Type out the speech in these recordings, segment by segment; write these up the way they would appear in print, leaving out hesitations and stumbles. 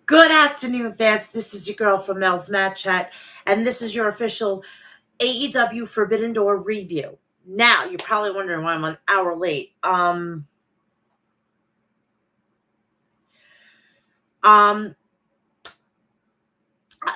Good afternoon, fans. This is your girl from Mel's Match Chat, and this is your official AEW Forbidden Door review. Now, you're probably wondering why I'm an hour late. The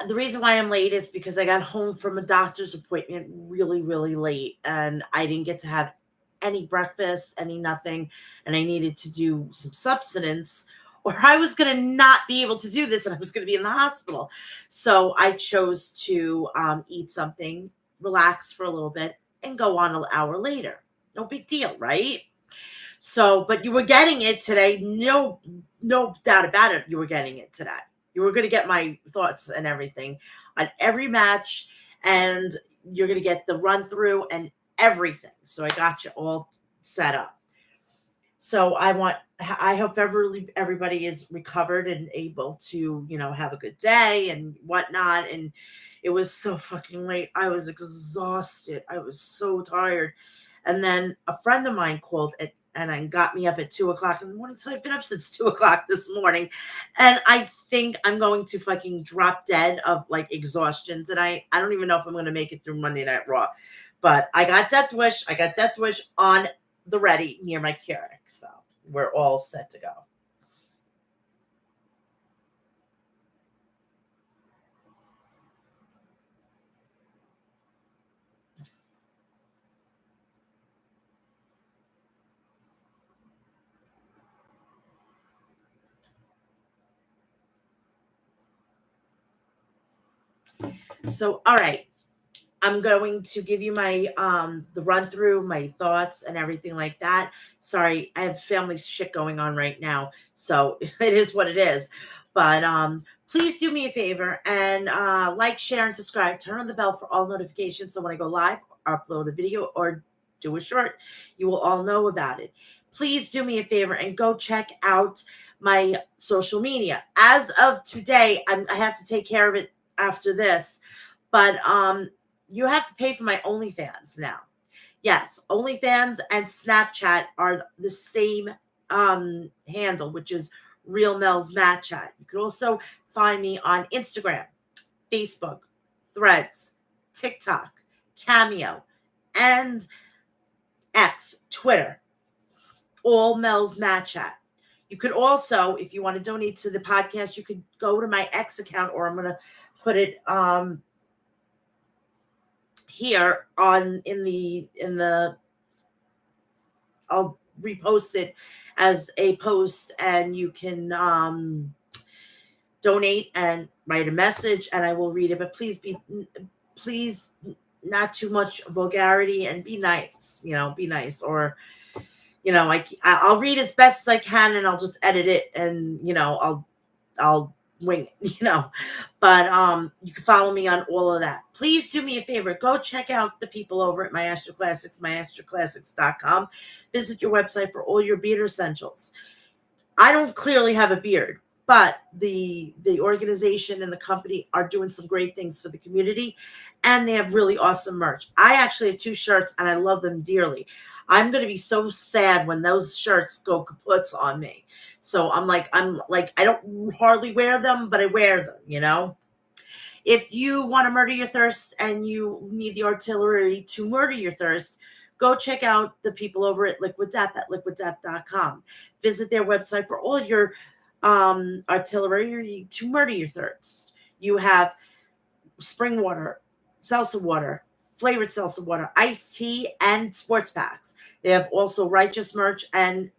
reason why I'm late is because I got home from a doctor's appointment really, really late, and I didn't get to have any breakfast, any nothing, and I needed to do some substance, or I was going to not be able to do this, and I was going to be in the hospital. So I chose to eat something, relax for a little bit, and go on an hour later. No big deal, right? So, but you were getting it today. No doubt about it. You were getting it today. You were going to get my thoughts and everything on every match, and you're going to get the run through and everything. So I got you all set up. So I hope everybody is recovered and able to, have a good day and whatnot. And it was so fucking late. I was exhausted. I was so tired. And then a friend of mine called and got me up at 2:00 in the morning. So I've been up since 2:00 this morning. And I think I'm going to fucking drop dead of like exhaustion tonight. I don't even know if I'm going to make it through Monday Night Raw. But I got Death Wish. I got Death Wish on the ready near my Keurig. So we're all set to go. So, all right. I'm going to give you my the run through, my thoughts and everything like that. Sorry, I have family shit going on right now. So it is what it is. But please do me a favor and like, share, and subscribe. Turn on the bell for all notifications so when I go live, upload a video or do a short, you will all know about it. Please do me a favor and go check out my social media. As of today, I have to take care of it after this. But you have to pay for my OnlyFans now. Yes, OnlyFans and Snapchat are the same handle, which is Real Mel's Match Chat. You can also find me on Instagram, Facebook, Threads, TikTok, Cameo, and X, Twitter. All Mel's Match Chat. You could also, if you want to donate to the podcast, you could go to my X account, or I'm going to put it here on in the I'll repost it as a post, and you can donate and write a message and I will read it. But please not too much vulgarity, and be nice, be nice. Or I'll read as best as I can, and I'll just edit it, and I'll wing it. But you can follow me on all of that. Please do me a favor. Go check out the people over at Maestro Classics, maestroclassics.com. Visit your website for all your beard essentials. I don't clearly have a beard, but the organization and the company are doing some great things for the community, and they have really awesome merch. I actually have 2 shirts, and I love them dearly. I'm going to be so sad when those shirts go kaputs on me. So I'm like, I don't hardly wear them, but I wear them, If you want to murder your thirst and you need the artillery to murder your thirst, go check out the people over at Liquid Death at liquiddeath.com. Visit their website for all your artillery to murder your thirst. You have spring water, seltzer water, flavored seltzer water, iced tea, and sports packs. They have also righteous merch and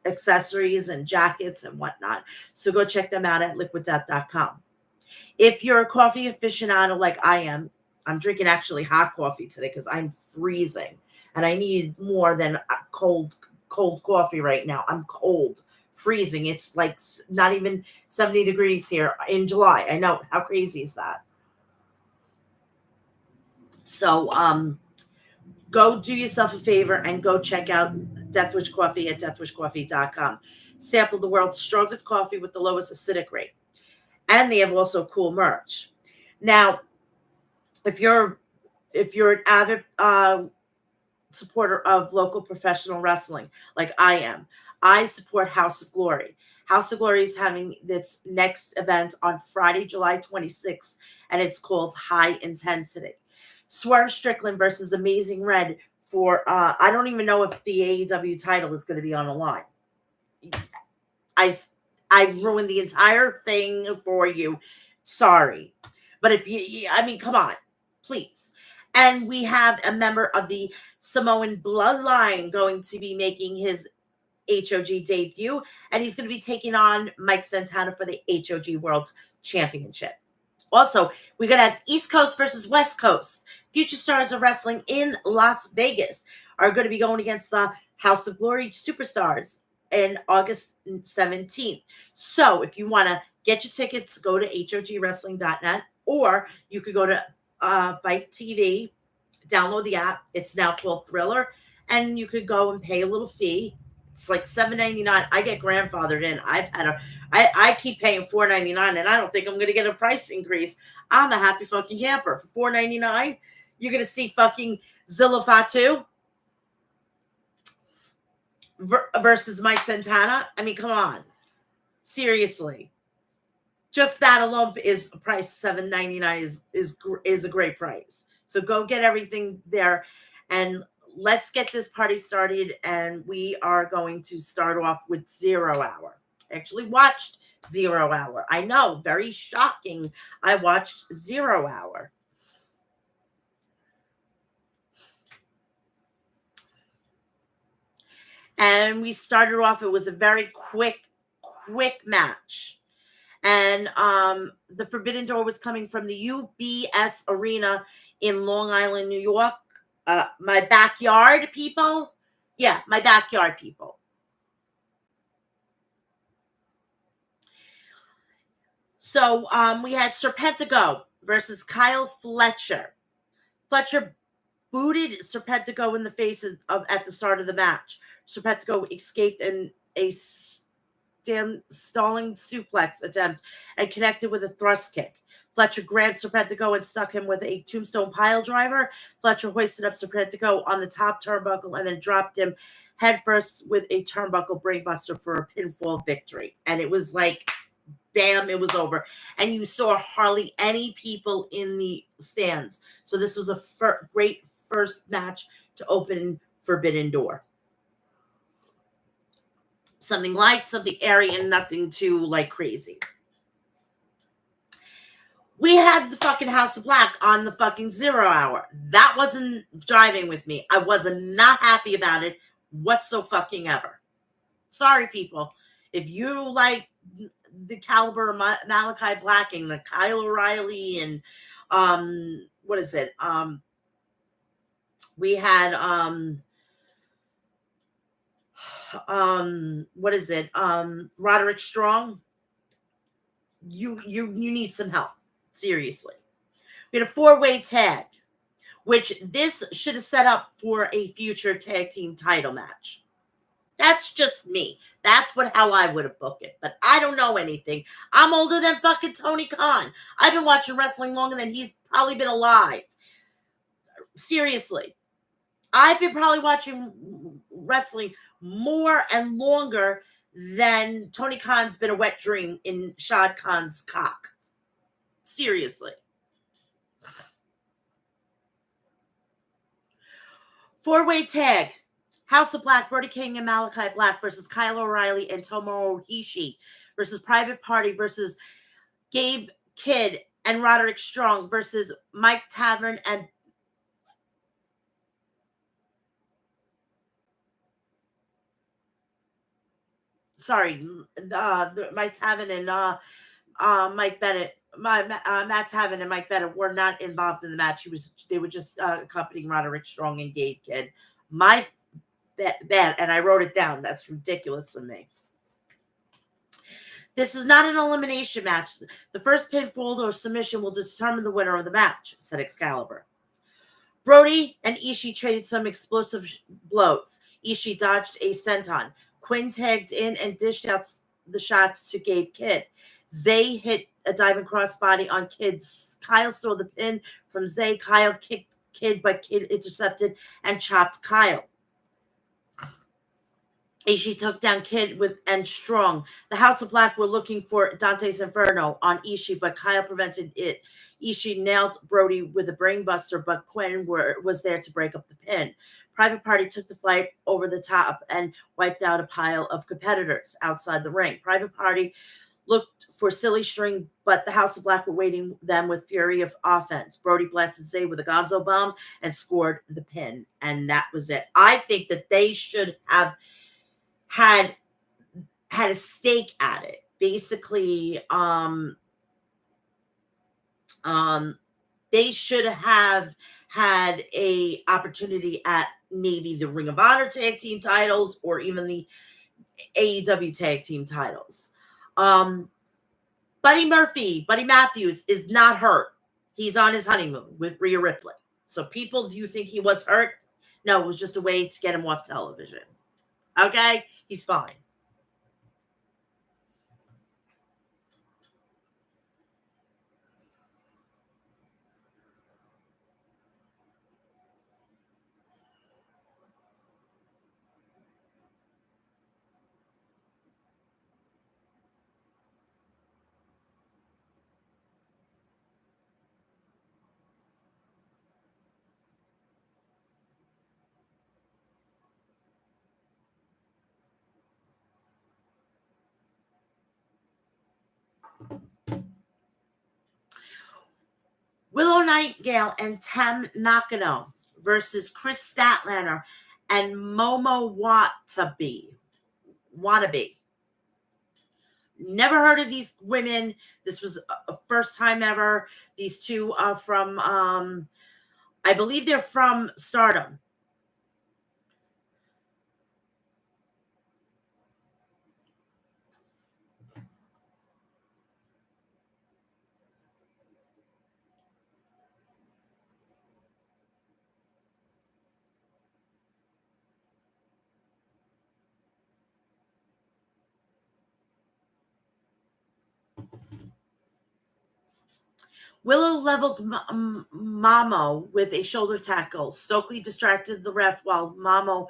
accessories and jackets and whatnot. So go check them out at liquiddeath.com. If you're a coffee aficionado like I am, I'm drinking actually hot coffee today because I'm freezing and I need more than cold coffee right now. I'm cold, freezing. It's like not even 70 degrees here in July. I know. How crazy is that? So go do yourself a favor and go check out Deathwish Coffee at deathwishcoffee.com. Sample the world's strongest coffee with the lowest acidic rate. And they have also cool merch. Now, if you're an avid supporter of local professional wrestling like I am, I support House of Glory. House of Glory is having its next event on Friday, July 26th, and it's called High Intensity. Swerve Strickland versus Amazing Red for, I don't even know if the AEW title is going to be on the line. I ruined the entire thing for you. Sorry. But if you, I mean, come on, please. And we have a member of the Samoan bloodline going to be making his HOG debut, and he's going to be taking on Mike Santana for the HOG World Championship. Also, we're going to have East Coast versus West Coast. Future stars of wrestling in Las Vegas are going to be going against the House of Glory Superstars in August 17th. So if you want to get your tickets, go to hogwrestling.net, or you could go to Fight TV, download the app. It's now called Thriller, and you could go and pay a little fee. It's like $7.99. I get grandfathered in. I keep paying $4.99, and I don't think I'm going to get a price increase. I'm a happy fucking camper. For $4.99, you're going to see fucking Zilla Fatu versus Mike Santana. I mean, come on. Seriously. Just that alone is a price. $7.99 is a great price. So go get everything there, and let's get this party started. And we are going to start off with 0 Hour. I actually watched 0 Hour. I know, very shocking. I watched 0 Hour. And we started off, it was a very quick match. And the Forbidden Door was coming from the UBS Arena in Long Island, New York. My backyard, people. Yeah, my backyard, people. So we had Serpentico versus Kyle Fletcher. Fletcher booted Serpentico in the face at the start of the match. Serpentico escaped in a stalling suplex attempt and connected with a thrust kick. Fletcher grabbed Serpentico and stuck him with a tombstone pile driver. Fletcher hoisted up Serpentico on the top turnbuckle and then dropped him headfirst with a turnbuckle brainbuster for a pinfall victory. And it was like, bam, it was over. And you saw hardly any people in the stands. So this was a great first match to open Forbidden Door. Something light, something airy, and nothing too like crazy. We had the fucking House of Black on the fucking 0 Hour. That wasn't driving with me. I was not happy about it whatsoever. Sorry, people. If you like the caliber of Malachi Black and the Kyle O'Reilly and what is it? We had what is it? Roderick Strong. You need some help. Seriously. We had a 4-way tag, which this should have set up for a future tag team title match. That's just me. That's how I would have booked it. But I don't know anything. I'm older than fucking Tony Khan. I've been watching wrestling longer than he's probably been alive. Seriously. I've been probably watching wrestling more and longer than Tony Khan's been a wet dream in Shad Khan's cock. Seriously. 4-way tag. House of Black, Brody King and Malachi Black versus Kyle O'Reilly and Tomohiro Ishii versus Private Party versus Gabe Kidd and Roderick Strong versus Mike Tavern and Mike Tavern and Mike Bennett. Matt Tavern and Mike Bennett were not involved in the match. They were just accompanying Roderick Strong and Gabe Kidd. My bad, and I wrote it down. That's ridiculous of me. This is not an elimination match. The first pinfall or submission will determine the winner of the match, said Excalibur. Brody and Ishii traded some explosive blows. Ishii dodged a senton. Quinn tagged in and dished out the shots to Gabe Kidd. Zay hit a diving crossbody on Kidd. Kyle stole the pin from Zay. Kyle kicked Kidd, but Kidd intercepted and chopped Kyle. Ishii took down Kid with and Strong. The House of Black were looking for Dante's Inferno on Ishii, but Kyle prevented it. Ishii nailed Brody with a brainbuster, but was there to break up the pin. Private Party took the fight over the top and wiped out a pile of competitors outside the ring. Private Party looked for silly string, but the House of Black were waiting them with fury of offense. Brody blasted Zay with a gonzo bomb and scored the pin, and that was it. I think that they should have had a stake at it. Basically, they should have had a opportunity at maybe the Ring of Honor tag team titles or even the AEW tag team titles. Buddy Matthews is not hurt. He's on his honeymoon with Rhea Ripley. So people, do you think he was hurt? No, it was just a way to get him off television. Okay? He's fine. Willow Nightingale and Tam Nakano versus Chris Statlander and Momo Wannabe. Never heard of these women. This was a first time ever. These two are from, I believe they're from Stardom. Willow leveled Mamo with a shoulder tackle. Stokely distracted the ref while Mamo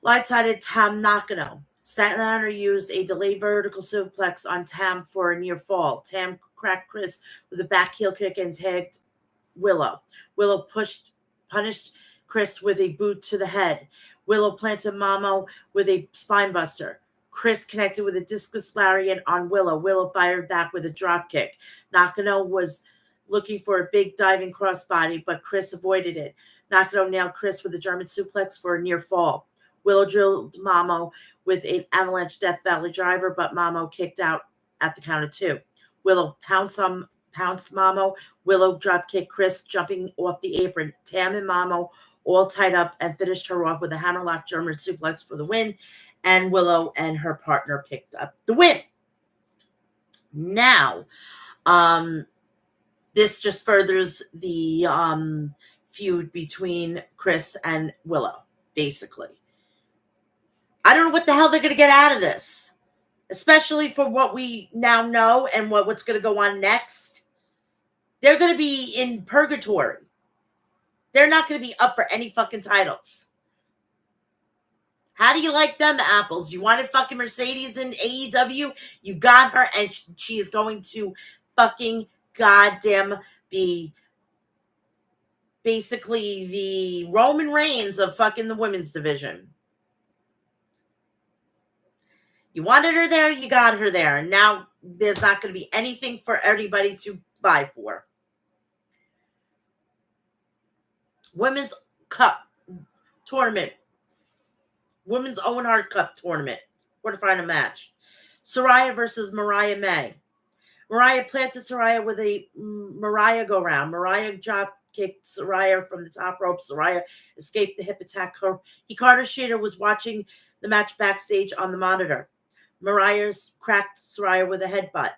light-sided Tam Nakano. Statlander used a delayed vertical suplex on Tam for a near fall. Tam cracked Chris with a back heel kick and tagged Willow. Willow punished Chris with a boot to the head. Willow planted Mamo with a spinebuster. Chris connected with a discus lariat on Willow. Willow fired back with a drop kick. Nakano was looking for a big diving crossbody, but Chris avoided it. Nakano nailed Chris with a German suplex for a near fall. Willow drilled Mamo with an avalanche Death Valley driver, but Mamo kicked out at the count of 2. Willow pounced Mamo. Willow drop kicked Chris, jumping off the apron. Tam and Mamo all tied up and finished her off with a hammerlock German suplex for the win. And Willow and her partner picked up the win. Now, this just furthers the feud between Chris and Willow, basically. I don't know what the hell they're going to get out of this, especially for what we now know and what's going to go on next. They're going to be in purgatory. They're not going to be up for any fucking titles. How do you like them apples? You wanted fucking Mercedes in AEW? You got her, and she is going to fucking goddamn be basically the Roman Reigns of fucking the women's division. You wanted her there, you got her there. And now there's not going to be anything for everybody to vie for. Women's Cup tournament. Women's Owen Hart Cup tournament. Quarterfinal match. Saraya versus Mariah May. Mariah planted Saraya with a Mariah go round. Mariah drop kicked Saraya from the top rope. Saraya escaped the hip attack. Hikaru Shida was watching the match backstage on the monitor. Mariah's cracked Saraya with a headbutt.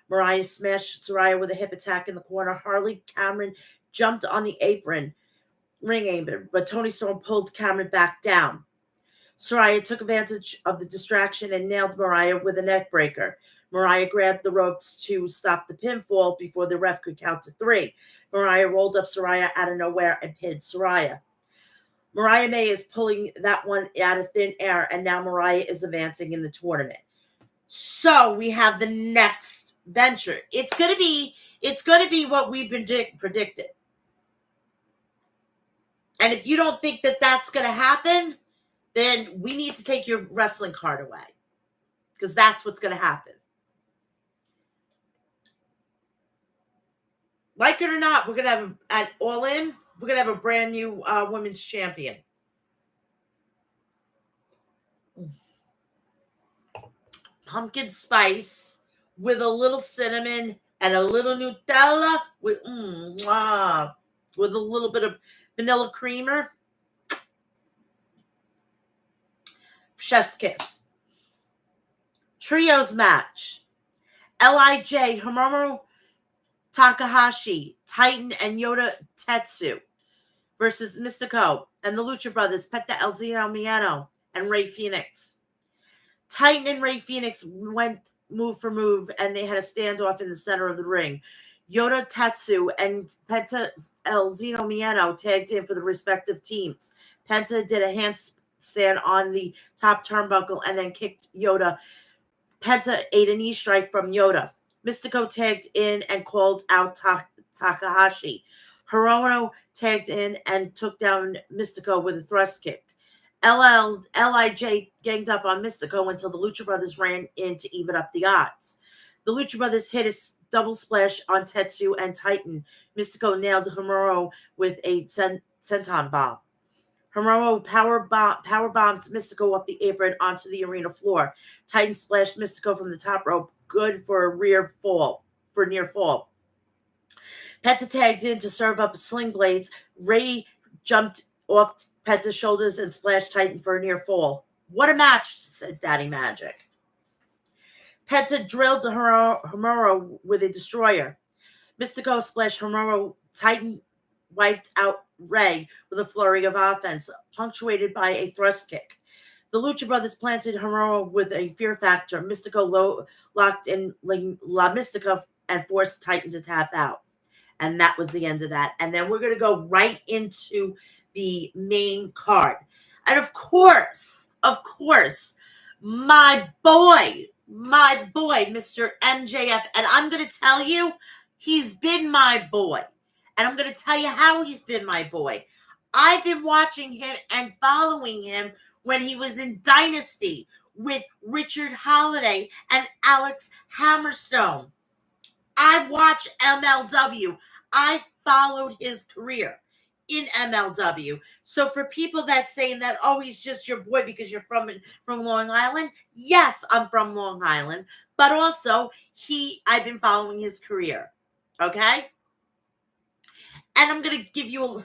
Mariah smashed Saraya with a hip attack in the corner. Harley Cameron jumped on the ring apron, but Toni Storm pulled Cameron back down. Saraya took advantage of the distraction and nailed Mariah with a neck breaker. Mariah grabbed the ropes to stop the pinfall before the ref could count to 3. Mariah rolled up Saraya out of nowhere and pinned Saraya. Mariah May is pulling that one out of thin air, and now Mariah is advancing in the tournament. So we have the next venture. It's gonna be what we've been predicted. And if you don't think that that's gonna happen, then we need to take your wrestling card away, because that's what's gonna happen. Like it or not, we're gonna have at All In. We're gonna have a brand new women's champion. Pumpkin spice with a little cinnamon and a little Nutella with a little bit of vanilla creamer. Chef's kiss. Trios match. Lij, Hiromu Takahashi, Titan, and Yota Tetsu versus Mystico and the Lucha Brothers, Penta El Zero Miedo, and Rey Fenix. Titan and Rey Fenix went move for move, and they had a standoff in the center of the ring. Yota Tetsu and Penta El Zero Miedo tagged in for the respective teams. Penta did a handstand on the top turnbuckle and then kicked Yota. Penta ate a knee strike from Yota. Mystico tagged in and called out Takahashi. Hiromu tagged in and took down Mystico with a thrust kick. Lij ganged up on Mystico until the Lucha Brothers ran in to even up the odds. The Lucha Brothers hit a double splash on Tetsu and Titan. Mystico nailed Hiromu with a senton bomb. Hiromu power bombed Mystico off the apron onto the arena floor. Titan splashed Mystico from the top rope, good for a near fall. Penta tagged in to serve up sling blades. Rey jumped off Penta's shoulders and splashed Titan for a near fall. What a match, said Daddy Magic. Penta drilled Hiromu with a destroyer. Mystico splashed Hiromu. Titan wiped out Rey with a flurry of offense, punctuated by a thrust kick. The Lucha Brothers planted Hiromu with a fear factor. Mystico locked in La Mystica and forced Titan to tap out. And that was the end of that. And then we're going to go right into the main card. And of course, my boy, Mr. MJF. And I'm going to tell you, he's been my boy. And I'm going to tell you how he's been my boy. I've been watching him and following him when he was in Dynasty with Richard Holiday and Alex Hammerstone. I watch MLW. I followed his career in MLW. So for people that saying that, oh, he's just your boy because you're from Long Island. Yes, I'm from Long Island. But also, I've been following his career. Okay? And I'm going to give you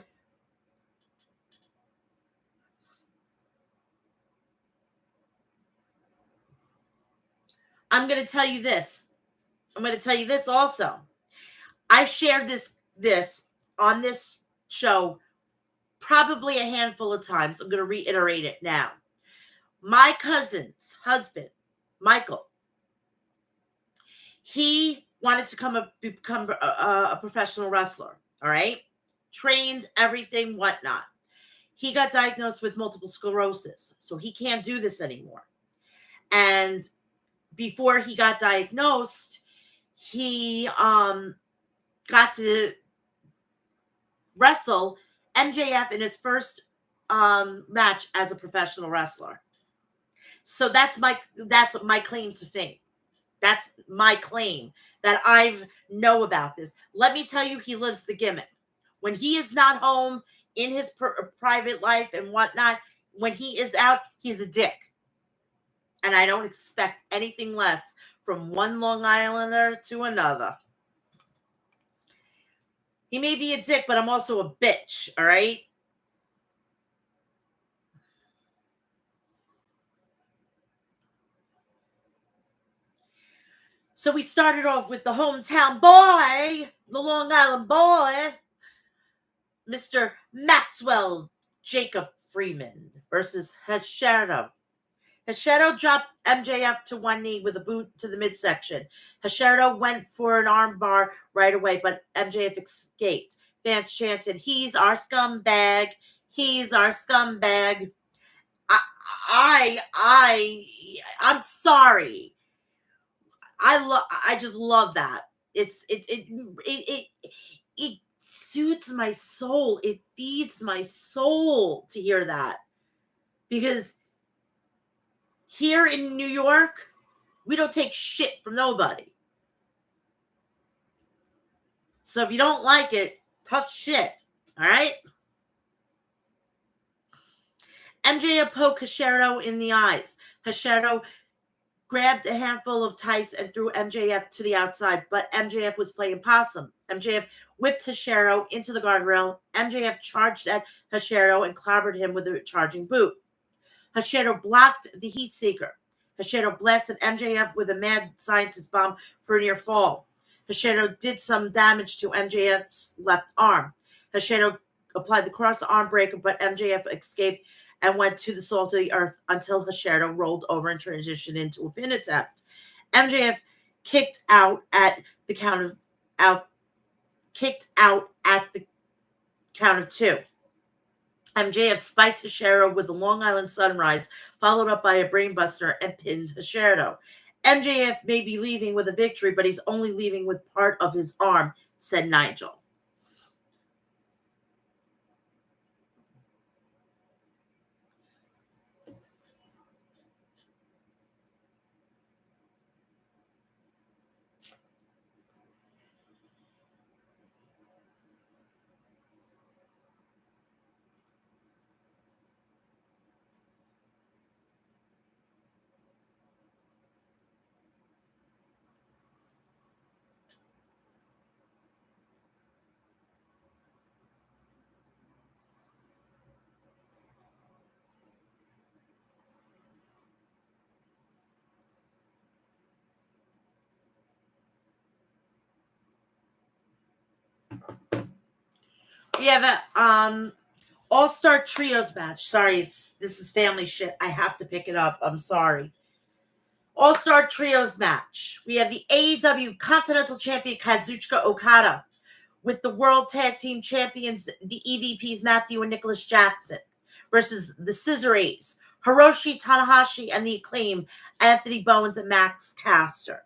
I'm going to tell you this. I'm going to tell you this also. I've shared this on this show probably a handful of times. I'm going to reiterate it now. My cousin's husband, Michael, he wanted to become a professional wrestler, all right? Trained, everything, whatnot. He got diagnosed with multiple sclerosis, so he can't do this anymore. And before he got diagnosed, he got to wrestle MJF in his first match as a professional wrestler. So that's my claim to fame. That's my claim that I know about this. Let me tell you, he lives the gimmick. When he is not home in his private life and whatnot, when he is out, he's a dick. And I don't expect anything less from one Long Islander to another. He may be a dick, but I'm also a bitch, all right? So we started off with the hometown boy, the Long Island boy, Mr. Maxwell Jacob Freeman versus Hashirado. Hashirado dropped MJF to one knee with a boot to the midsection. Hashirado went for an armbar right away, but MJF escaped. Fans chanted, "He's our scumbag. He's our scumbag. I, I'm sorry. I just love that. It soothes my soul. It feeds my soul to hear that. Because here in New York, we don't take shit from nobody. So if you don't like it, tough shit. All right? MJF poked Hashirado in the eyes. Hashirado grabbed a handful of tights and threw MJF to the outside, but MJF was playing possum. MJF whipped Hashirado into the guardrail. MJF charged at Hashirado and clobbered him with a charging boot. Hashirado blocked the heat seeker. Hashirado blasted MJF with a mad scientist bomb for a near fall. Hashirado did some damage to MJF's left arm. Hashirado applied the cross arm breaker, but MJF escaped and went to the salt of the earth until Hashirado rolled over and transitioned into a pin attempt. MJF kicked out at the count of two. MJF spiked Hashirado with a Long Island Sunrise, followed up by a brainbuster, and pinned Hashirado. MJF may be leaving with a victory, but he's only leaving with part of his arm, said Nigel. We have a All-Star Trios match. Sorry, this is family shit. I have to pick it up. I'm sorry. All-Star Trios match. We have the AEW Continental Champion Kazuchika Okada with the World Tag Team Champions, the EVPs Matthew and Nicholas Jackson, versus the Scissor Ace, Hiroshi Tanahashi and the Acclaim, Anthony Bowens and Max Caster.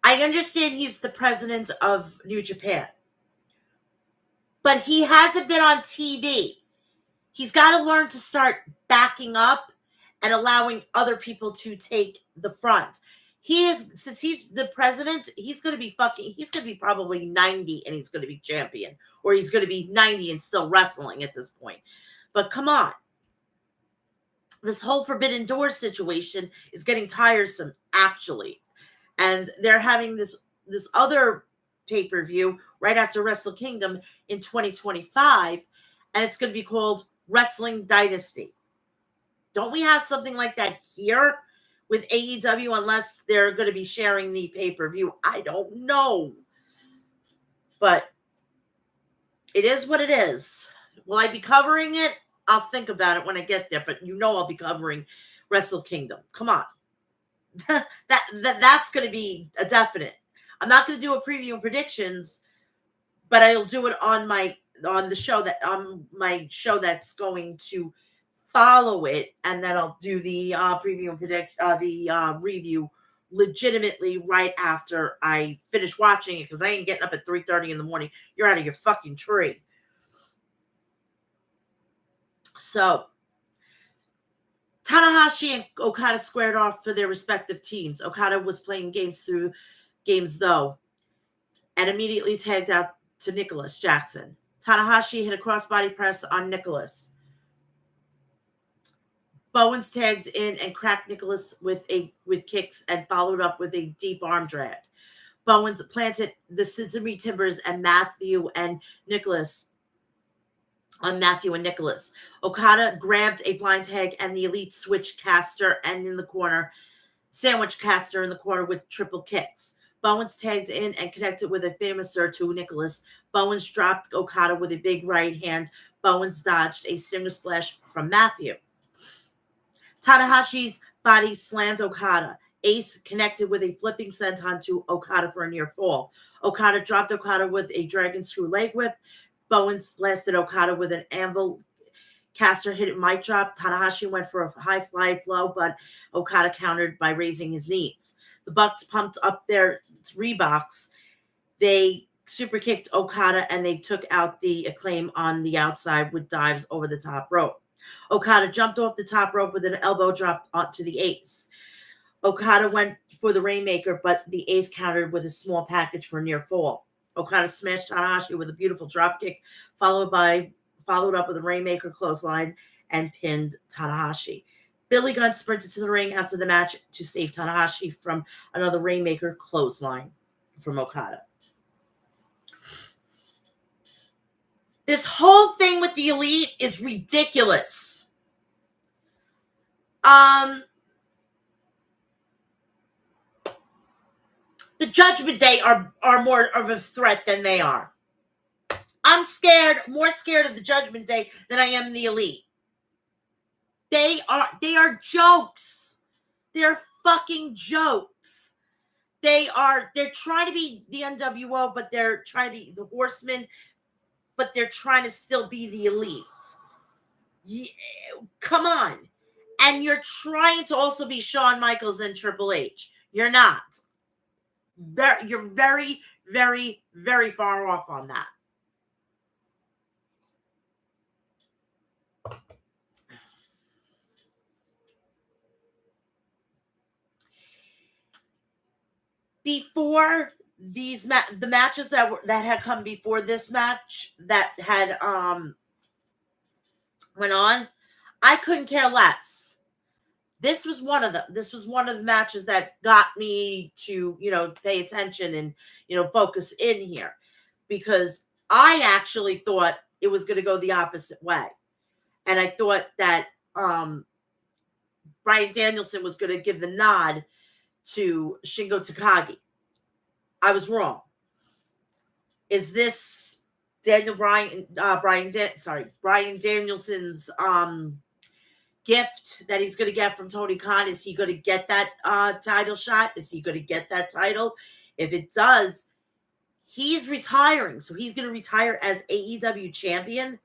I understand he's the president of New Japan, but he hasn't been on TV. He's got to learn to start backing up and allowing other people to take the front. Since he's the president, he's going to be probably 90 and he's going to be champion, or he's going to be 90 and still wrestling at this point. But come on. This whole Forbidden Door situation is getting tiresome, actually. And they're having this other pay-per-view right after Wrestle Kingdom in 2025, and it's going to be called Wrestling Dynasty. Don't we have something like that here with AEW, unless they're going to be sharing the pay-per-view? I don't know. But it is what it is. Will I be covering it? I'll think about it when I get there, but I'll be covering Wrestle Kingdom. Come on. That's going to be a definite. I'm not going to do a preview and predictions, but I'll do it on my show that's going to follow it, and then I'll do the preview and review legitimately right after I finish watching it, because I ain't getting up at 3:30 in the morning. You're out of your fucking tree. So Tanahashi and Okada squared off for their respective teams. Okada was playing games though, and immediately tagged out to Nicholas Jackson. Tanahashi hit a crossbody press on Nicholas. Bowens tagged in and cracked Nicholas with kicks and followed up with a deep arm drag. Bowens planted the Sesame Timbers and Matthew and Nicholas. Okada grabbed a blind tag and the Elite switched Caster and sandwich Caster in the corner with triple kicks. Bowens tagged in and connected with a famouser to Nicholas. Bowens dropped Okada with a big right hand. Bowens dodged a stinger splash from Matthew. Tanahashi's body slammed Okada. Ace connected with a flipping senton to Okada for a near fall. Okada dropped Okada with a dragon screw leg whip. Bowens lasted Okada with an anvil caster hit it mic drop. Tanahashi went for a high fly flow, but Okada countered by raising his knees. The Bucks pumped up their Reeboks. They super kicked Okada and they took out the Acclaim on the outside with dives over the top rope. Okada jumped off the top rope with an elbow drop onto the Ace. Okada went for the Rainmaker, but the Ace countered with a small package for a near fall. Okada smashed Tanahashi with a beautiful dropkick, followed up with a Rainmaker clothesline and pinned Tanahashi. Billy Gunn sprinted to the ring after the match to save Tanahashi from another Rainmaker clothesline from Okada. This whole thing with the Elite is ridiculous. The Judgment Day are more of a threat than they are. I'm more scared of the Judgment Day than I am the Elite. They are jokes. They're fucking jokes. They're trying to be the NWO, but they're trying to be the Horsemen, but they're trying to still be the Elite. Come on. And you're trying to also be Shawn Michaels and Triple H. You're not. You're very, very, very far off on that. Before these the matches that had come before this match that had went on, I couldn't care less. This was one of them. This was one of the matches that got me to, pay attention and, focus in here, because I actually thought it was going to go the opposite way. And I thought that Bryan Danielson was going to give the nod to Shingo Takagi. I was wrong. Is this Bryan Danielson's gift that he's going to get from Tony Khan? Is he going to get that title shot? Is he going to get that title? If it does, he's retiring. So he's going to retire as AEW champion?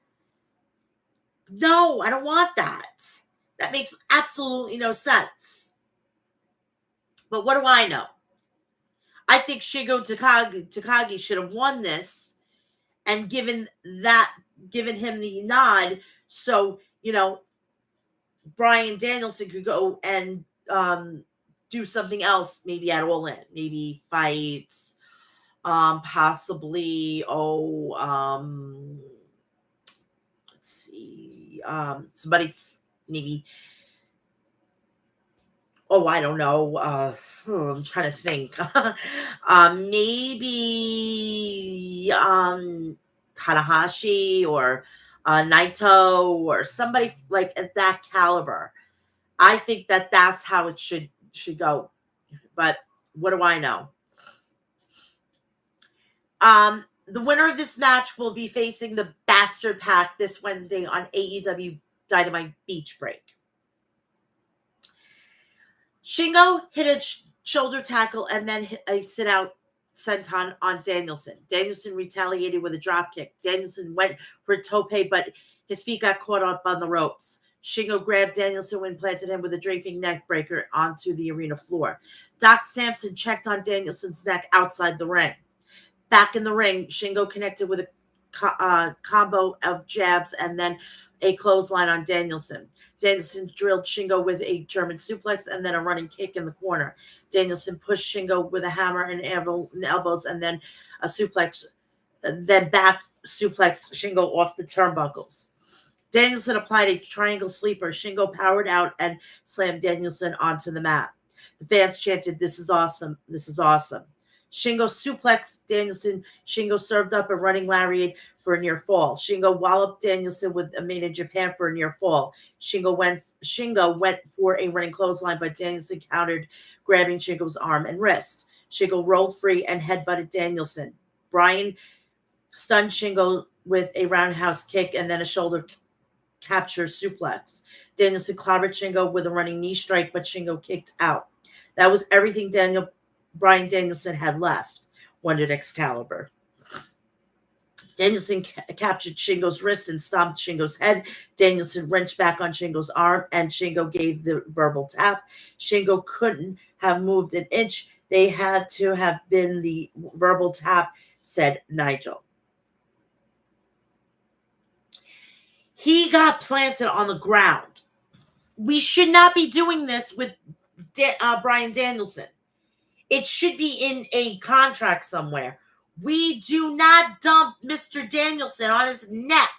No, I don't want that. That makes absolutely no sense. But what do I know? I think Shingo Takagi should have won this and given him the nod, so Bryan Danielson could go and do something else, maybe at All In, maybe fight, possibly let's see, somebody maybe. Oh, I don't know. I'm trying to think. Maybe Tanahashi or Naito or somebody like at that caliber. I think that's how it should go. But what do I know? The winner of this match will be facing the Bastard Pack this Wednesday on AEW Dynamite Beach Break. Shingo hit a shoulder tackle and then hit a sit-out senton on Danielson. Danielson retaliated with a dropkick. Danielson went for a tope, but his feet got caught up on the ropes. Shingo grabbed Danielson and planted him with a draping neck breaker onto the arena floor. Doc Sampson checked on Danielson's neck outside the ring. Back in the ring, Shingo connected with a combo of jabs and then a clothesline on Danielson. Danielson drilled Shingo with a German suplex and then a running kick in the corner. Danielson pushed Shingo with a hammer and elbows and then a suplex, then back suplex Shingo off the turnbuckles. Danielson applied a triangle sleeper. Shingo powered out and slammed Danielson onto the mat. The fans chanted, "This is awesome. This is awesome." Shingo suplexed Danielson. Shingo served up a running lariat for a near fall. Shingo walloped Danielson with a Made in Japan for a near fall. Shingo went for a running clothesline, but Danielson countered, grabbing Shingo's arm and wrist. Shingo rolled free and headbutted Danielson. Bryan stunned Shingo with a roundhouse kick and then a shoulder capture suplex. Danielson clobbered Shingo with a running knee strike, but Shingo kicked out. That was everything Bryan Danielson had left, wondered Excalibur. Danielson captured Shingo's wrist and stomped Shingo's head. Danielson wrenched back on Shingo's arm, and Shingo gave the verbal tap. Shingo couldn't have moved an inch. They had to have been the verbal tap, said Nigel. He got planted on the ground. We should not be doing this with Bryan Danielson. It should be in a contract somewhere. We do not dump Mr. Danielson on his neck.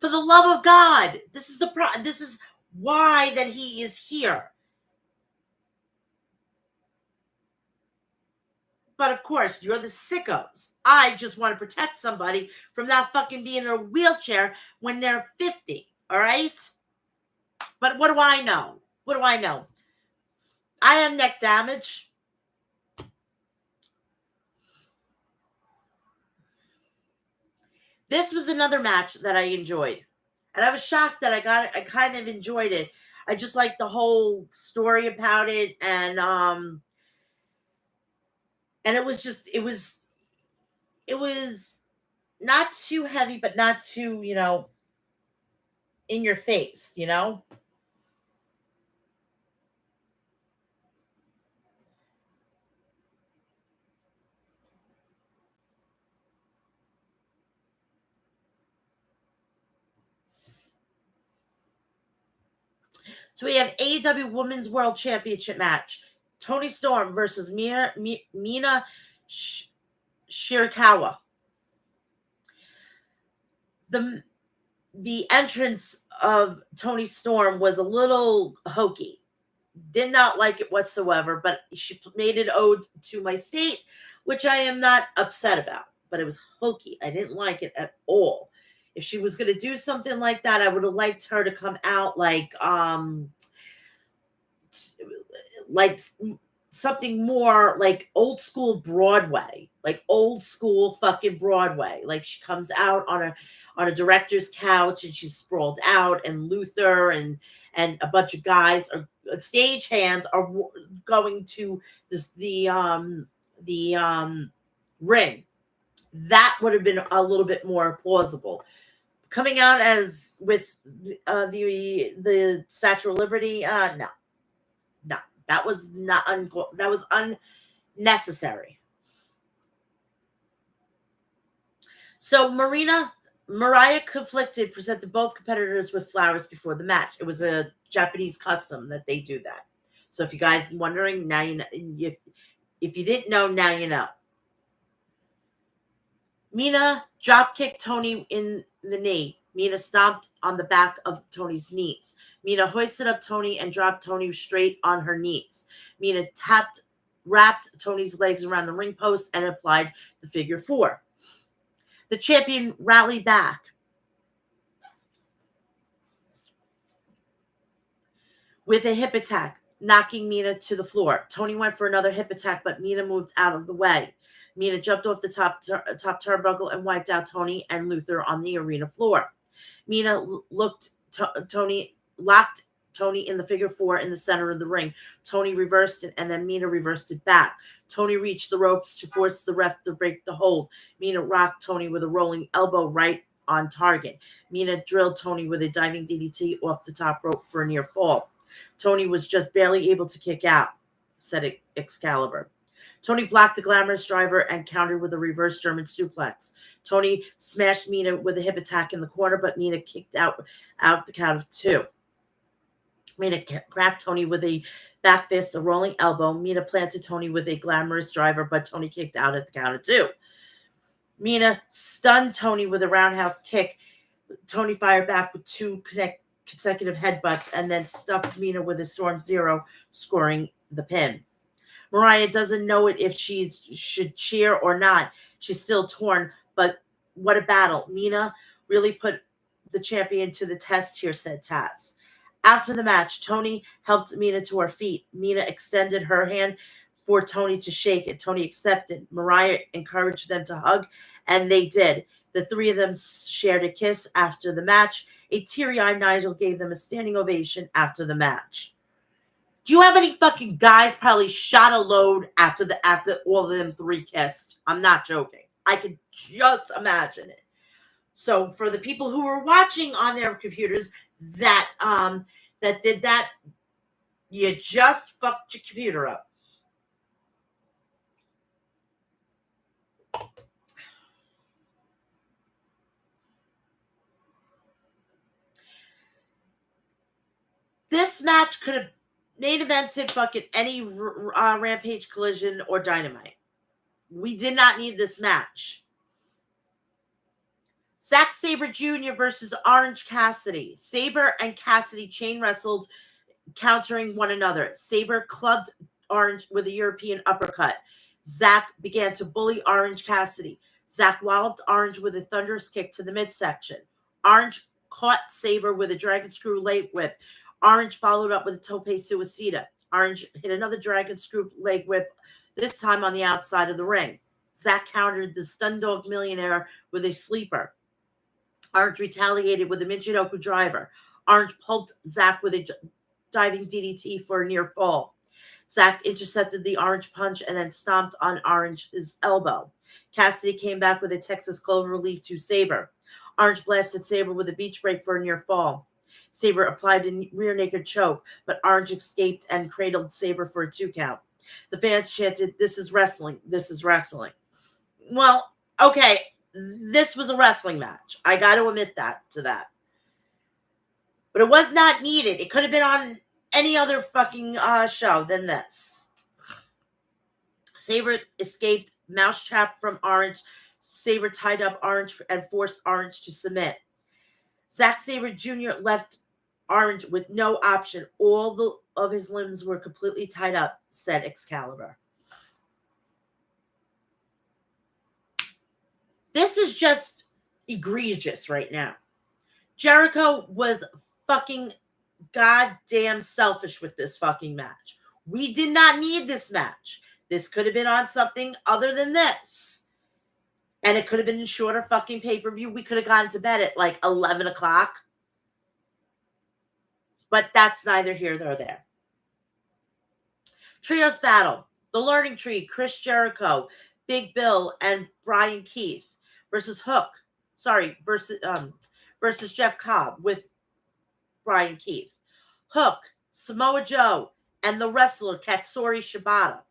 For the love of God, this is why that he is here. But of course, you're the sickos. I just want to protect somebody from not fucking being in a wheelchair when they're 50. All right? But what do I know? What do I know? I have neck damage. This was another match that I enjoyed. And I was shocked that I kind of enjoyed it. I just like the whole story about it, and it was not too heavy, but not too, in your face, So we have AEW Women's World Championship match. Toni Storm versus Mina Shirakawa. The entrance of Toni Storm was a little hokey. Did not like it whatsoever, but she made an ode to my state, which I am not upset about. But it was hokey. I didn't like it at all. If she was going to do something like that, I would have liked her to come out like something more like old school Broadway, like old school fucking Broadway. Like she comes out on a director's couch and she's sprawled out, and Luther and a bunch of guys or stage hands are going to the ring. That would have been a little bit more plausible. Coming out as with the Statue of Liberty, no, that was that was unnecessary. So Mariah Conflicted presented both competitors with flowers before the match. It was a Japanese custom that they do that. So if you guys are wondering, now you know. If you didn't know, now you know. Mina dropkicked Toni in the knee. Mina stomped on the back of Toni's knees. Mina hoisted up Toni and dropped Toni straight on her knees. Mina wrapped Toni's legs around the ring post and applied the figure 4. The champion rallied back with a hip attack, knocking Mina to the floor. Toni went for another hip attack, but Mina moved out of the way. Mina jumped off the top turnbuckle and wiped out Toni and Luther on the arena floor. Mina locked Toni in the figure 4 in the center of the ring. Toni reversed it, and then Mina reversed it back. Toni reached the ropes to force the ref to break the hold. Mina rocked Toni with a rolling elbow right on target. Mina drilled Toni with a diving DDT off the top rope for a near fall. Toni was just barely able to kick out, said Excalibur. Toni blocked the glamorous driver and countered with a reverse German suplex. Toni smashed Mina with a hip attack in the corner, but Mina kicked out the count of 2. Mina cracked Toni with a back fist, a rolling elbow. Mina planted Toni with a glamorous driver, but Toni kicked out at the count of 2. Mina stunned Toni with a roundhouse kick. Toni fired back with 2 consecutive headbutts and then stuffed Mina with a Storm Zero, scoring the pin. Mariah doesn't know it if she should cheer or not. She's still torn, but what a battle. Mina really put the champion to the test here, said Taz. After the match, Toni helped Mina to her feet. Mina extended her hand for Toni to shake it. Toni accepted. Mariah encouraged them to hug, and they did. The 3 of them shared a kiss after the match. A teary-eyed Nigel gave them a standing ovation after the match. Do you know how many fucking guys probably shot a load after all of them three kissed? I'm not joking. I could just imagine it. So for the people who were watching on their computers that did that, you just fucked your computer up. This match could have main evented fucking any Rampage, Collision, or Dynamite. We did not need this match. Zack Sabre Jr. versus Orange Cassidy. Sabre and Cassidy chain wrestled, countering one another. Sabre clubbed Orange with a European uppercut. Zack began to bully Orange Cassidy. Zack walloped Orange with a thunderous kick to the midsection. Orange caught Sabre with a dragon screw leg whip. Orange followed up with a tope suicida. Orange hit another dragon screw leg whip, this time on the outside of the ring. Zack countered the Stun Dog Millionaire with a sleeper. Orange retaliated with a Michinoku driver. Orange pulped Zack with a diving DDT for a near fall. Zack intercepted the Orange punch and then stomped on Orange's elbow. Cassidy came back with a Texas Cloverleaf to Sabre. Orange blasted Sabre with a beach break for a near fall. Sabre applied a rear naked choke, but Orange escaped and cradled Sabre for a 2 count. The fans chanted, "This is wrestling. This is wrestling." Well, okay, this was a wrestling match. I got to admit that. But it was not needed. It could have been on any other fucking show than this. Sabre escaped mousetrap from Orange. Sabre tied up Orange and forced Orange to submit. Zack Sabre Jr. left Orange with no option. All of his limbs were completely tied up, said Excalibur. This is just egregious right now. Jericho was fucking goddamn selfish with this fucking match. We did not need this match. This could have been on something other than this. And it could have been a shorter fucking pay-per-view. We could have gone to bed at like 11 o'clock. But that's neither here nor there. Trios battle. The Learning Tree, Chris Jericho, Big Bill, and Brian Keith versus versus Jeff Cobb with Brian Keith. Hook, Samoa Joe, and the wrestler Katsuri Shibata.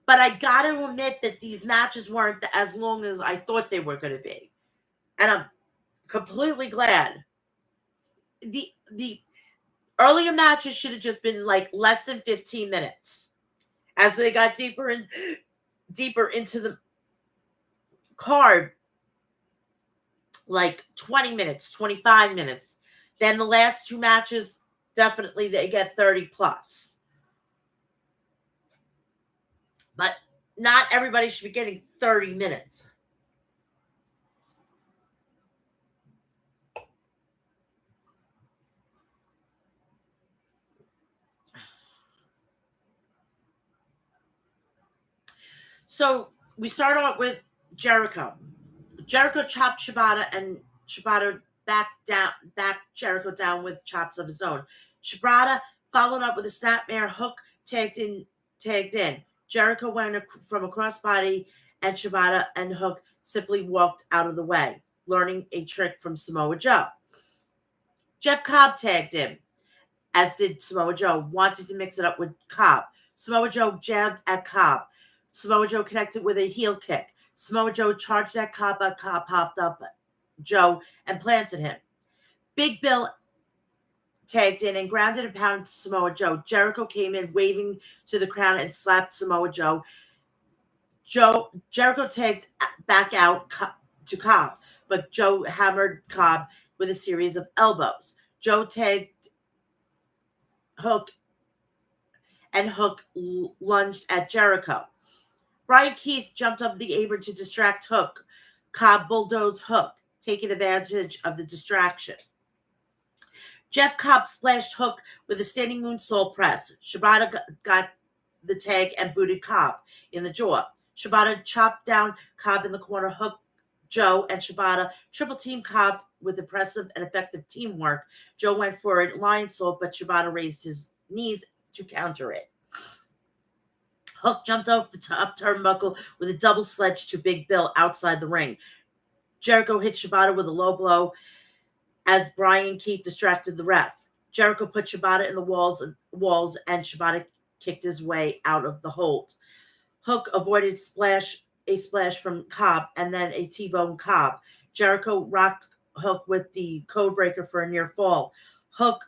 But I got to admit that these matches weren't as long as I thought they were going to be. And I'm completely glad. The earlier matches should have just been like less than 15 minutes. As they got deeper into the card, like 20 minutes, 25 minutes. Then the last 2 matches, definitely they get 30 plus. But not everybody should be getting 30 minutes. So we start off with Jericho. Jericho chopped Shibata, and Shibata backed Jericho down with chops of his own. Shibata followed up with a snapmare hook, tagged in. Jericho went from a crossbody, and Shibata and Hook simply walked out of the way, learning a trick from Samoa Joe. Jeff Cobb tagged him, as did Samoa Joe, wanted to mix it up with Cobb. Samoa Joe jabbed at Cobb. Samoa Joe connected with a heel kick. Samoa Joe charged at Cobb, but Cobb popped up Joe and planted him. Big Bill tagged in and grounded and pounded Samoa Joe. Jericho came in waving to the crowd and slapped Samoa Joe. Jericho tagged back out to Cobb, but Joe hammered Cobb with a series of elbows. Joe tagged Hook, and Hook lunged at Jericho. Brian Keith jumped up the apron to distract Hook. Cobb bulldozed Hook, taking advantage of the distraction. Jeff Cobb splashed Hook with a standing moonsault press. Shibata got the tag and booted Cobb in the jaw. Shibata chopped down Cobb in the corner. Hook, Joe, and Shibata triple team Cobb with impressive and effective teamwork, Joe went for a lion salt, but Shibata raised his knees to counter it. Hook jumped off the top turnbuckle with a double sledge to Big Bill outside the ring. Jericho hit Shibata with a low blow as Brian Keith distracted the ref. Jericho put Shibata in the walls, and Shibata kicked his way out of the hold. Hook avoided a splash from Cobb and then a T-bone Cobb. Jericho rocked Hook with the codebreaker for a near fall. Hook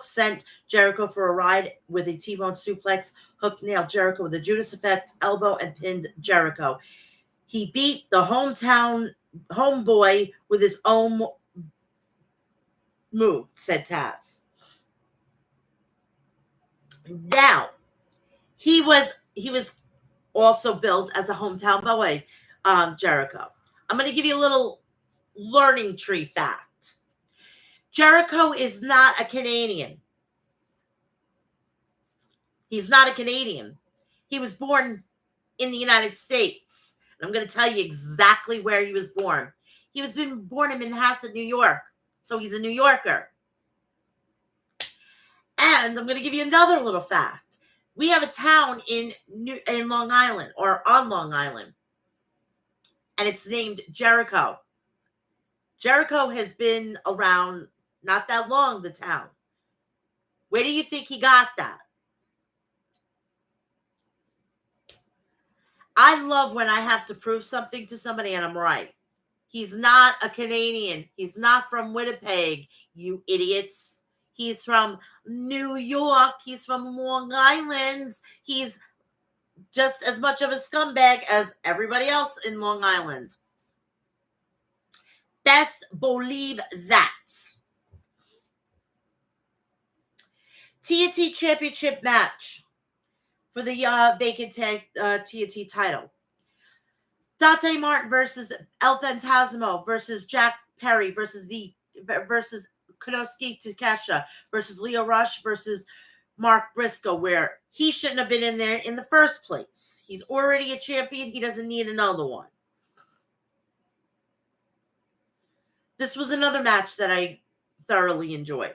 sent Jericho for a ride with a T-bone suplex. Hook nailed Jericho with a Judas Effect elbow and pinned Jericho. He beat the homeboy with his own move, said Taz. Now, he was also billed as a hometown boy, Jericho. I'm going to give you a little learning tree fact. Jericho is not a Canadian. He's not a Canadian. He was born in the United States. And I'm going to tell you exactly where he was born. He was born in Manhasset, New York. So he's a New Yorker. And I'm going to give you another little fact. We have a town in Long Island, or on Long Island, and it's named Jericho. Jericho has been around not that long, the town. Where do you think he got that? I love when I have to prove something to somebody and I'm right. He's not a Canadian. He's not from Winnipeg, you idiots. He's from New York. He's from Long Island. He's just as much of a scumbag as everybody else in Long Island. Best believe that. TNT Championship match for the vacant TNT title. Dante Martin versus El Phantasmo versus Jack Perry versus Konosuke Takeshita versus Lio Rush versus Mark Briscoe, where he shouldn't have been in there in the first place. He's already a champion. He doesn't need another one. This was another match that I thoroughly enjoyed.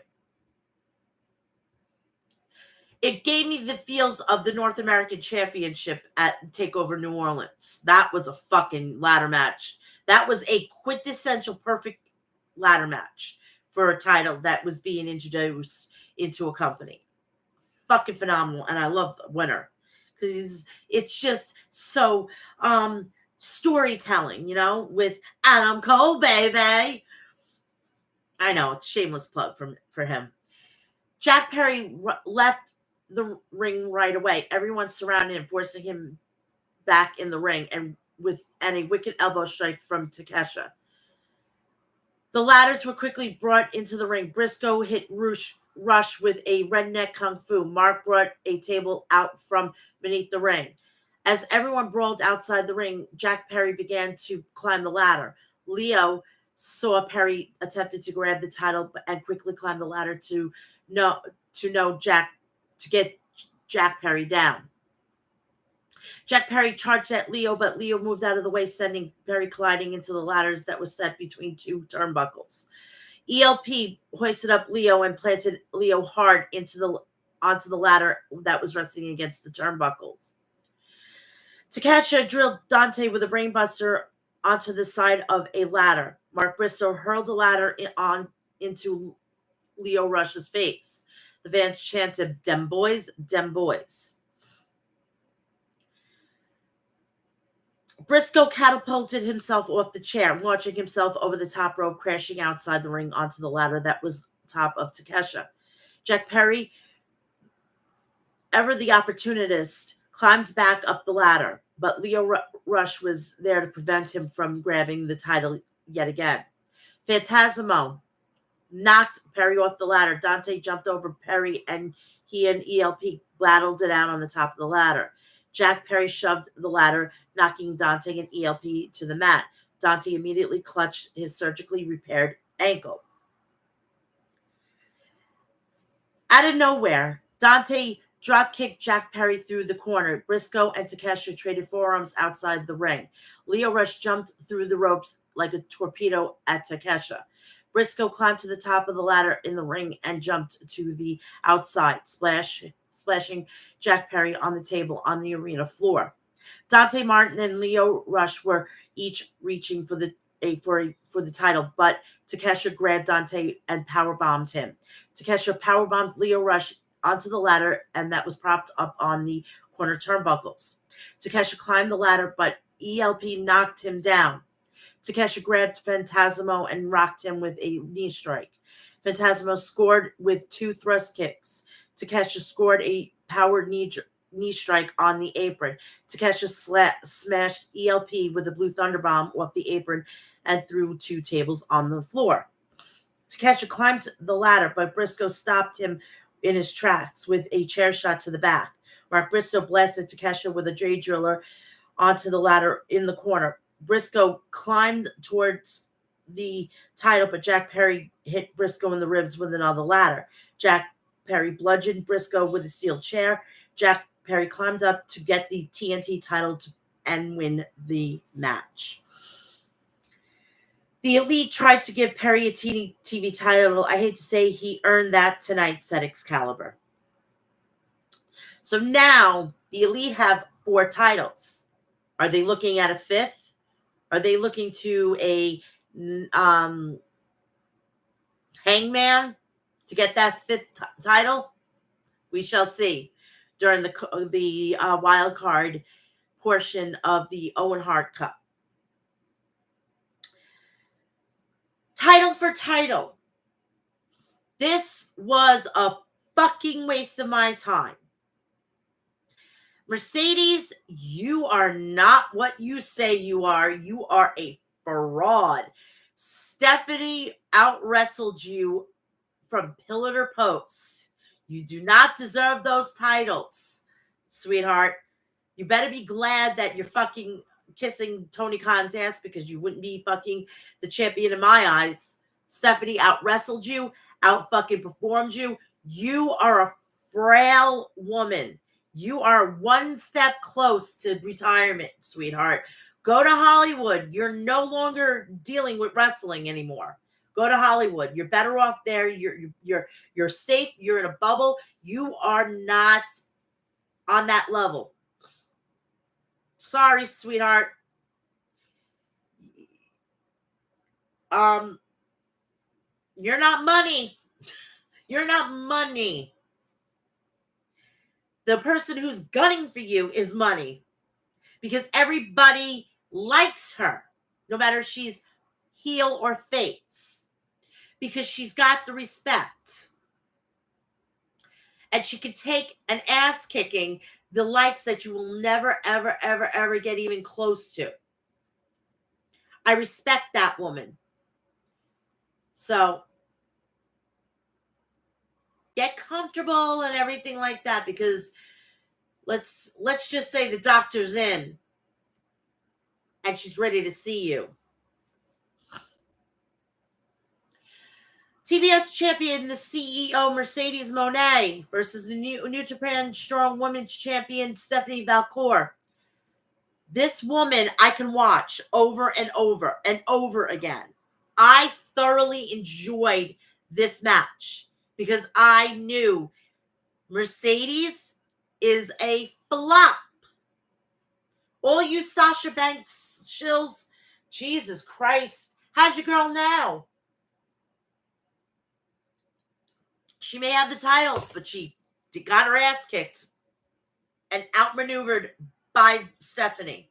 It gave me the feels of the North American Championship at TakeOver New Orleans. That was a fucking ladder match. That was a quintessential perfect ladder match for a title that was being introduced into a company. Fucking phenomenal. And I love the winner because it's just so storytelling, with Adam Cole, baby. I know, it's a shameless plug for him. Jack Perry left the ring right away. Everyone surrounded him, forcing him back in the ring, and a wicked elbow strike from Takeshita. The ladders were quickly brought into the ring. Briscoe hit Rush with a redneck kung fu. Mark brought a table out from beneath the ring. As everyone brawled outside the ring, Jack Perry began to climb the ladder. Lio saw Perry attempted to grab the title and quickly climbed the ladder to get Jack Perry down. Jack Perry charged at Lio, but Lio moved out of the way, sending Perry colliding into the ladders that was set between two turnbuckles. ELP hoisted up Lio and planted Lio hard onto the ladder that was resting against the turnbuckles. Takeshita drilled Dante with a brainbuster onto the side of a ladder. Mark Briscoe hurled the ladder into Lio Rush's face. The fans chanted, "Dem boys, dem boys." Briscoe catapulted himself off the chair, launching himself over the top rope, crashing outside the ring onto the ladder that was top of Takeshita. Jack Perry, ever the opportunist, climbed back up the ladder, but Lio Rush was there to prevent him from grabbing the title yet again. Phantasmo knocked Perry off the ladder. Dante jumped over Perry, and he and ELP battled it out on the top of the ladder. Jack Perry shoved the ladder, knocking Dante and ELP to the mat. Dante immediately clutched his surgically repaired ankle. Out of nowhere, Dante drop-kicked Jack Perry through the corner. Briscoe and Takeshita traded forearms outside the ring. Lio Rush jumped through the ropes like a torpedo at Takesha. Briscoe climbed to the top of the ladder in the ring and jumped to the outside, splashing Jack Perry on the table on the arena floor. Dante Martin and Lio Rush were each reaching for the title, but Takesha grabbed Dante and powerbombed him. Takesha powerbombed Lio Rush onto the ladder, and that was propped up on the corner turnbuckles. Takesha climbed the ladder, but ELP knocked him down. Takesha grabbed Phantasmo and rocked him with a knee strike. Phantasmo scored with 2 thrust kicks. Takesha scored a powered knee strike on the apron. Takesha smashed ELP with a blue thunderbomb off the apron and threw 2 tables on the floor. Takesha climbed the ladder, but Briscoe stopped him in his tracks with a chair shot to the back. Mark Briscoe blasted Takesha with a J driller onto the ladder in the corner. Briscoe climbed towards the title, but Jack Perry hit Briscoe in the ribs with another ladder. Jack Perry bludgeoned Briscoe with a steel chair. Jack Perry climbed up to get the TNT title and win the match. The Elite tried to give Perry a TV title. I hate to say he earned that tonight at Excalibur. So now the Elite have 4 titles. Are they looking at a 5th? Are they looking to a Hangman to get that 5th title? We shall see during the wild card portion of the Owen Hart Cup. Title for title. This was a fucking waste of my time. Mercedes, you are not what you say you are. You are a fraud. Stephanie out-wrestled you from pillar to post. You do not deserve those titles, sweetheart. You better be glad that you're fucking kissing Tony Khan's ass, because you wouldn't be fucking the champion in my eyes. Stephanie out-wrestled you, out-fucking performed you. You are a frail woman. You are one step close to retirement, sweetheart. Go to Hollywood. You're no longer dealing with wrestling anymore. Go to Hollywood. You're better off there. You're safe. You're in a bubble. You are not on that level. Sorry, sweetheart. You're not money. You're not money. The person who's gunning for you is money, because everybody likes her, no matter if she's heel or face, because she's got the respect. And she can take an ass kicking, the likes that you will never, ever, ever, ever get even close to. I respect that woman. So get comfortable and everything like that, because let's just say the doctor's in and she's ready to see you. TBS champion, the CEO Mercedes Moné versus the New Japan Strong Women's champion Stephanie Valcour. This woman I can watch over and over and over again. I thoroughly enjoyed this match because I knew Mercedes is a flop. All you Sasha Banks shills, Jesus Christ, how's your girl now? She may have the titles, but she got her ass kicked and outmaneuvered by Stephanie.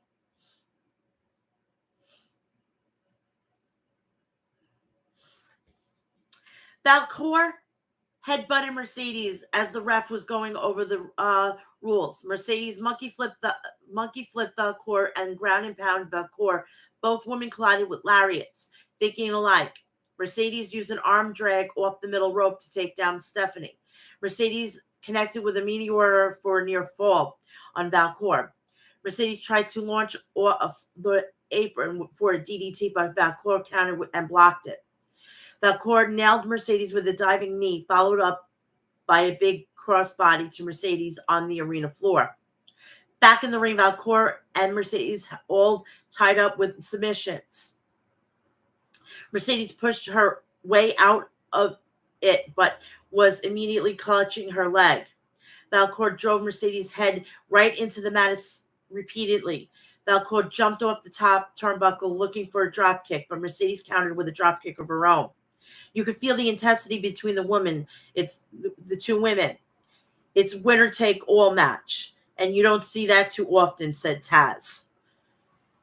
Valcour headbutted Mercedes as the ref was going over the rules. Mercedes monkey flipped Valcour and ground and pound Valcour. Both women collided with lariats, thinking alike. Mercedes used an arm drag off the middle rope to take down Stephanie. Mercedes connected with a meteor for a near fall on Valcour. Mercedes tried to launch off the apron for a DDT, but Valcour countered and blocked it. Valcour nailed Mercedes with a diving knee, followed up by a big crossbody to Mercedes on the arena floor. Back in the ring, Valcour and Mercedes all tied up with submissions. Mercedes pushed her way out of it, but was immediately clutching her leg. Valcourt drove Mercedes' head right into the mat repeatedly. Valcourt jumped off the top turnbuckle looking for a drop kick, but Mercedes countered with a drop kick of her own. You could feel the intensity between the women. It's the two women. It's winner take all match, and you don't see that too often," said Taz.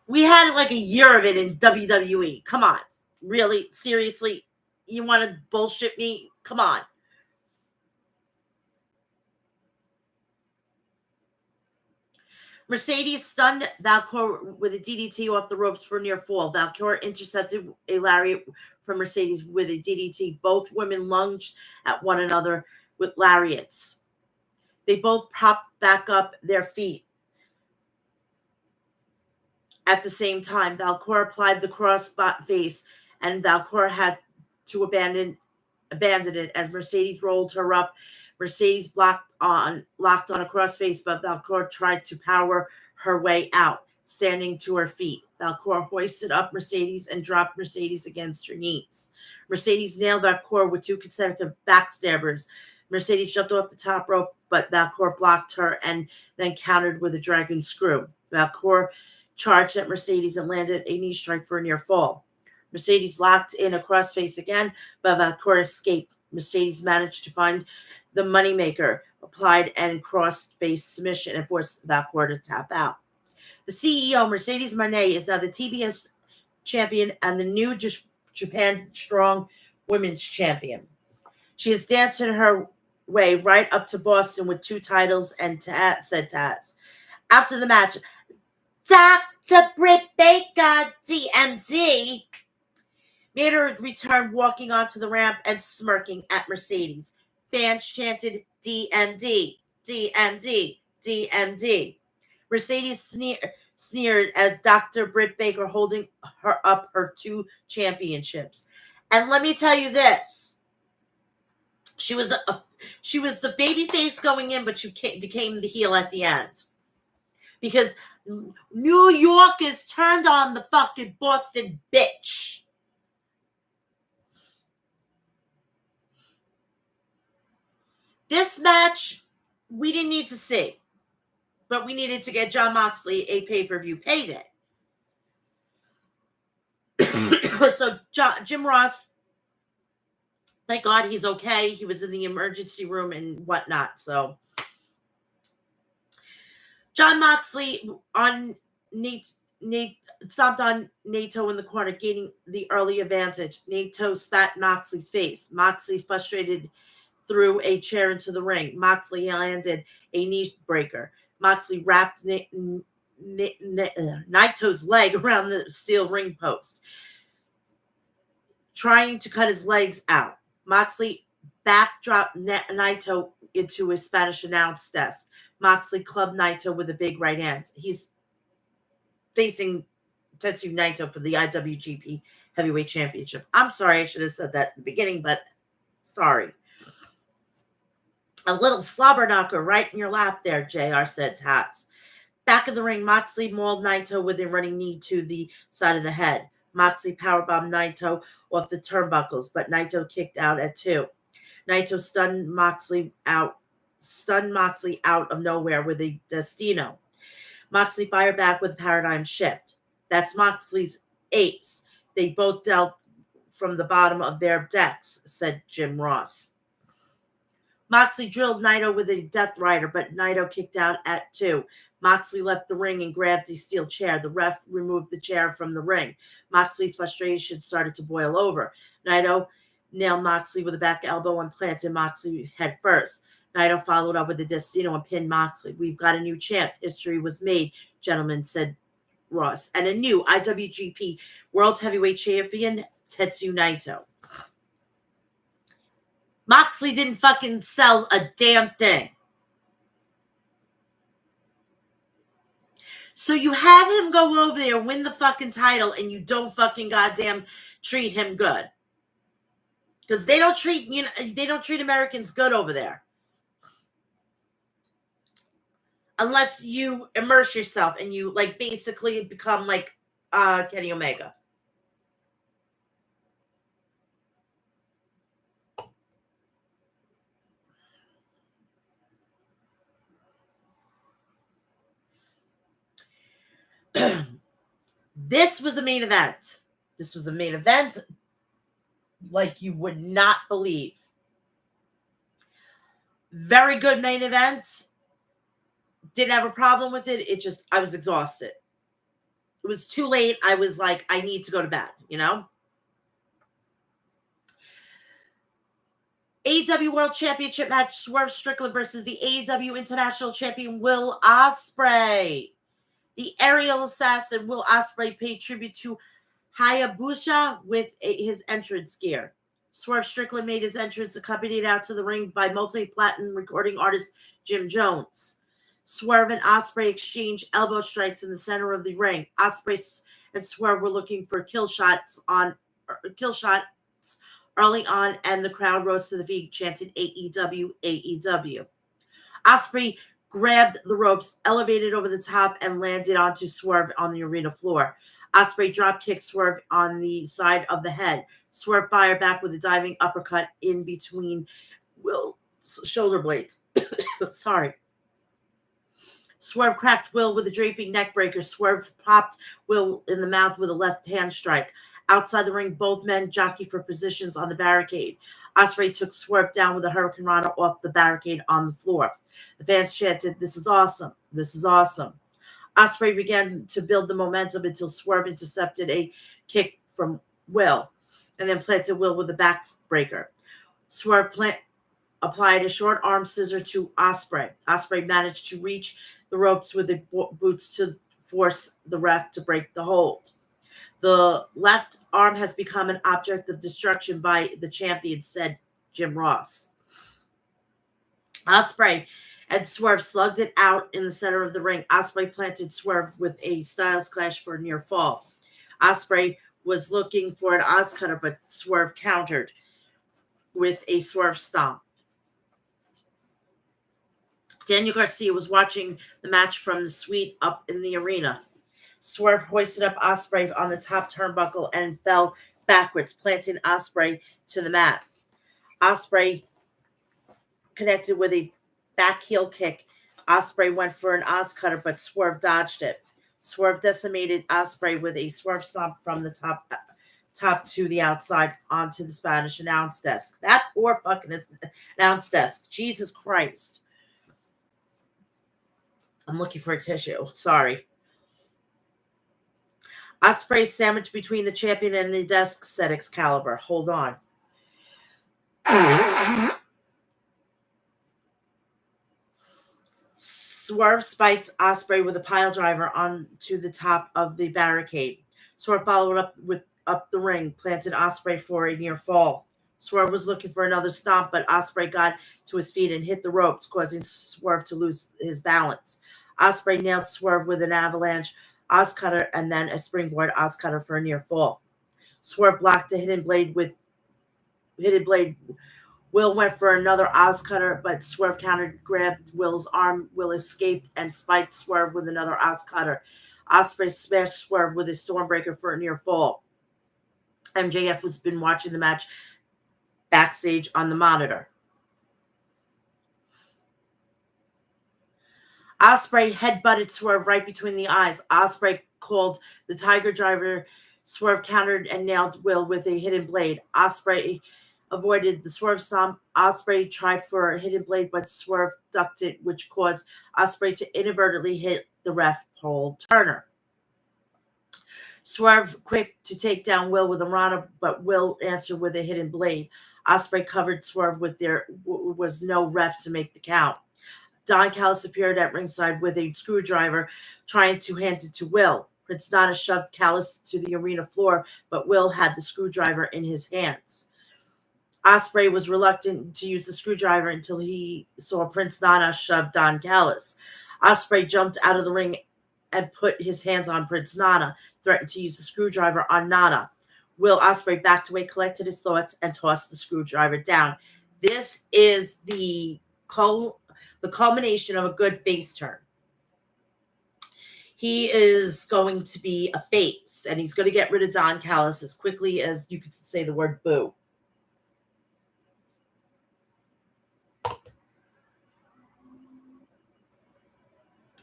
"We had like a year of it in WWE. Come on. Really? Seriously? You want to bullshit me? Come on." Mercedes stunned Valcourt with a DDT off the ropes for a near fall. Valcourt intercepted a lariat from Mercedes with a DDT. Both women lunged at one another with lariats. They both popped back up their feet at the same time. Valcourt applied the cross face, and Valcourt had to abandon it as Mercedes rolled her up. Mercedes locked on a crossface, but Valcourt tried to power her way out, standing to her feet. Valcourt hoisted up Mercedes and dropped Mercedes against her knees. Mercedes nailed Valcourt with two consecutive backstabbers. Mercedes jumped off the top rope, but Valcourt blocked her and then countered with a dragon screw. Valcourt charged at Mercedes and landed a knee strike for a near fall. Mercedes locked in a crossface again, but Valcourt escaped. Mercedes managed to find the moneymaker, applied and cross-face submission, and forced Valcourt to tap out. The CEO, Mercedes Moné, is now the TBS champion and the new Japan Strong Women's Champion. She is dancing her way right up to Boston with two titles, and said Taz. After the match, Dr. Britt Baker, DMD, made her return walking onto the ramp and smirking at Mercedes. Fans chanted DMD, DMD, DMD. Mercedes sneered at Dr. Britt Baker holding up her two championships. And let me tell you this. She was the baby face going in, but she became the heel at the end. Because New Yorkers turned on the fucking Boston bitch. This match, we didn't need to see. But we needed to get Jon Moxley a pay-per-view payday. So Jim Ross, thank God he's okay. He was in the emergency room and whatnot. So Jon Moxley on Nate stomped on Naito in the corner, gaining the early advantage. Naito spat Moxley's face. Moxley, frustrated, threw a chair into the ring. Moxley landed a knee breaker. Moxley wrapped Naito's leg around the steel ring post, trying to cut his legs out. Moxley backdropped Naito into his Spanish announce desk. Moxley clubbed Naito with a big right hand. He's facing Tetsuya Naito for the IWGP Heavyweight Championship. I'm sorry, I should have said that at the beginning, but sorry. A little slobber knocker right in your lap there, JR, said Tats. Back of the ring, Moxley mauled Naito with a running knee to the side of the head. Moxley powerbombed Naito off the turnbuckles, but Naito kicked out at 2. Naito stunned Moxley out of nowhere with a Destino. Moxley fired back with a paradigm shift. That's Moxley's ace. They both dealt from the bottom of their decks, said Jim Ross. Moxley drilled Naito with a Death Rider, but Naito kicked out at 2. Moxley left the ring and grabbed a steel chair. The ref removed the chair from the ring. Moxley's frustration started to boil over. Naito nailed Moxley with a back elbow and planted Moxley head first. Naito followed up with a Destino and pinned Moxley. We've got a new champ. History was made, gentlemen, said Ross. And a new IWGP World Heavyweight Champion, Tetsuya Naito. Moxley didn't fucking sell a damn thing. So you have him go over there, win the fucking title, and you don't fucking goddamn treat him good. Because they don't treat Americans good over there. Unless you immerse yourself and you like basically become like Kenny Omega. This was a main event. This was a main event like you would not believe. Very good main event. Didn't have a problem with it. It just, I was exhausted. It was too late. I was like, I need to go to bed, you know? AEW World Championship match, Swerve Strickland versus the AEW International Champion Will Ospreay. The aerial assassin Will Ospreay paid tribute to Hayabusa with his entrance gear. Swerve Strickland made his entrance accompanied out to the ring by multi-platinum recording artist Jim Jones. Swerve and Ospreay exchanged elbow strikes in the center of the ring. Ospreay and Swerve were looking for kill shots early on, and the crowd rose to the feet, chanting AEW, AEW. Ospreay grabbed the ropes, elevated over the top, and landed onto Swerve on the arena floor. Ospreay drop kicked Swerve on the side of the head. Swerve fired back with a diving uppercut in between Will's shoulder blades. Sorry. Swerve cracked Will with a draping neckbreaker. Swerve popped Will in the mouth with a left hand strike. Outside the ring, both men jockeyed for positions on the barricade. Ospreay took Swerve down with a Hurricane Rana off the barricade on the floor. The fans chanted, "This is awesome. This is awesome." Ospreay began to build the momentum until Swerve intercepted a kick from Will and then planted Will with a backbreaker. Swerve applied a short arm scissor to Ospreay. Ospreay managed to reach the ropes with the boots to force the ref to break the hold. The left arm has become an object of destruction by the champion, said Jim Ross. Ospreay and Swerve slugged it out in the center of the ring. Ospreay planted Swerve with a Styles Clash for a near fall. Ospreay was looking for an Oz cutter, but Swerve countered with a Swerve stomp. Daniel Garcia was watching the match from the suite up in the arena. Swerve hoisted up Ospreay on the top turnbuckle and fell backwards, planting Ospreay to the mat. Ospreay connected with a back heel kick. Ospreay went for an Oz cutter, but Swerve dodged it. Swerve decimated Ospreay with a Swerve stomp from the top to the outside onto the Spanish announce desk. That poor fucking announce desk. Jesus Christ. I'm looking for a tissue. Sorry. Ospreay sandwiched between the champion and the desk, said Excalibur. Hold on. Swerve spiked Ospreay with a pile driver onto the top of the barricade. Swerve followed up the ring, planted Ospreay for a near fall. Swerve was looking for another stomp, but Ospreay got to his feet and hit the ropes, causing Swerve to lose his balance. Ospreay nailed Swerve with an avalanche Oz cutter and then a springboard Oz cutter for a near fall. Swerve blocked a hidden blade. Will went for another Oz cutter, but Swerve countered, grabbed Will's arm. Will escaped and spiked Swerve with another Oz cutter. Ospreay smashed Swerve with his Stormbreaker for a near fall. MJF has been watching the match backstage on the monitor. Ospreay headbutted Swerve right between the eyes. Ospreay called the Tiger Driver. Swerve countered and nailed Will with a hidden blade. Ospreay avoided the Swerve stomp. Ospreay tried for a hidden blade, but Swerve ducked it, which caused Ospreay to inadvertently hit the ref, Paul Turner. Swerve quick to take down Will with a Rana, but Will answered with a hidden blade. Ospreay covered Swerve with there was no ref to make the count. Don Callis appeared at ringside with a screwdriver, trying to hand it to Will. Prince Nana shoved Callis to the arena floor, but Will had the screwdriver in his hands. Ospreay was reluctant to use the screwdriver until he saw Prince Nana shove Don Callis. Ospreay jumped out of the ring and put his hands on Prince Nana, threatened to use the screwdriver on Nana. Will Ospreay backed away, collected his thoughts, and tossed the screwdriver down. This is the culmination of a good face turn. He is going to be a face, and he's going to get rid of Don Callis as quickly as you could say the word boo.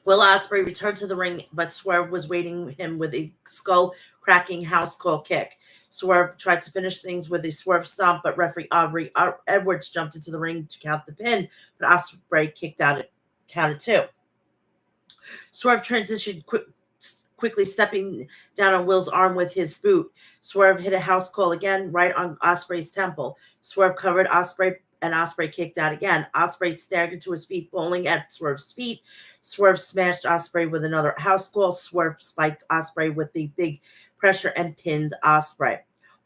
Will Ospreay returned to the ring, but Swerve was waiting him with a skull-cracking house call kick. Swerve tried to finish things with a Swerve stomp, but referee Aubrey Edwards jumped into the ring to count the pin, but Ospreay kicked out it, counted two. Swerve transitioned quickly, stepping down on Will's arm with his boot. Swerve hit a house call again, right on Ospreay's temple. Swerve covered Ospreay, and Ospreay kicked out again. Ospreay staggered to his feet, falling at Swerve's feet. Swerve smashed Ospreay with another house call. Swerve spiked Ospreay with the big pressure and pinned Ospreay.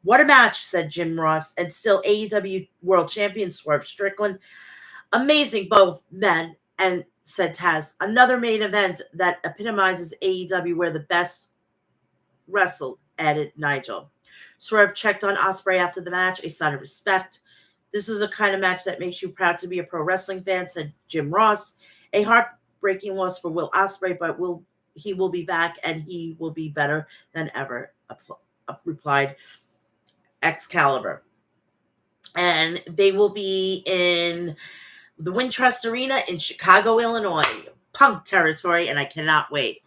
What a match, said Jim Ross, and still AEW World Champion Swerve Strickland. Amazing, both men, and said Taz. Another main event that epitomizes AEW where the best wrestled, added Nigel. Swerve checked on Ospreay after the match, a sign of respect. This is a kind of match that makes you proud to be a pro wrestling fan, said Jim Ross. A heartbreaking loss for Will Ospreay, but he will be back and he will be better than ever, replied Excalibur. And they will be in the Wintrust Arena in Chicago, Illinois, Punk territory, and I cannot wait.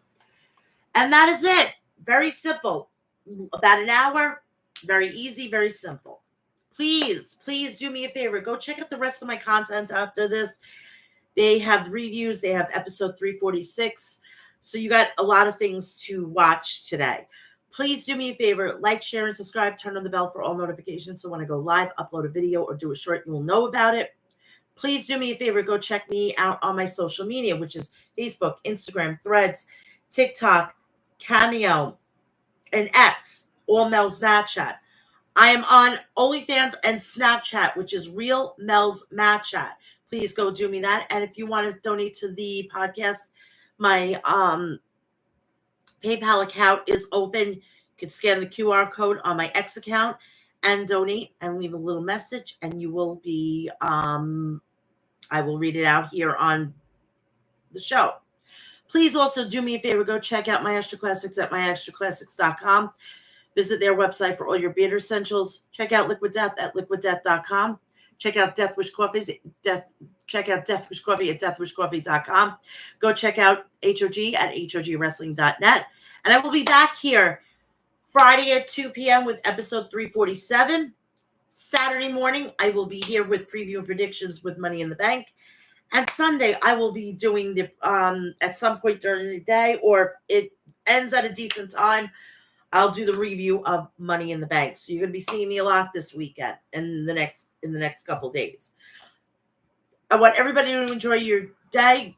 And that is it. Very simple. About an hour. Very easy, very simple. Please do me a favor. Go check out the rest of my content after this. They have reviews. They have episode 346. So you got a lot of things to watch today. Please do me a favor. Like, share, and subscribe. Turn on the bell for all notifications. So when I go live, upload a video, or do a short, you will know about it. Please do me a favor. Go check me out on my social media, which is Facebook, Instagram, Threads, TikTok, Cameo, and X, all Mel's Snapchat. I am on OnlyFans and Snapchat, which is Real Mel's Snapchat. Please go do me that. And if you want to donate to the podcast, my PayPal account is open. You can scan the QR code on my X account and donate and leave a little message, and you will be I will read it out here on the show. Please also do me a favor. Go check out my Extra Classics at myextraclassics.com. Visit their website for all your beer essentials. Check out Liquid Death at liquiddeath.com. Check out Deathwish Coffee at deathwishcoffee.com. Go check out HOG at hogwrestling.net. And I will be back here Friday at 2 p.m. with episode 347. Saturday morning, I will be here with preview and predictions with Money in the Bank. And Sunday, I will be doing the at some point during the day, or it ends at a decent time, I'll do the review of Money in the Bank. So you're going to be seeing me a lot this weekend and in the next couple of days. I want everybody to enjoy your day.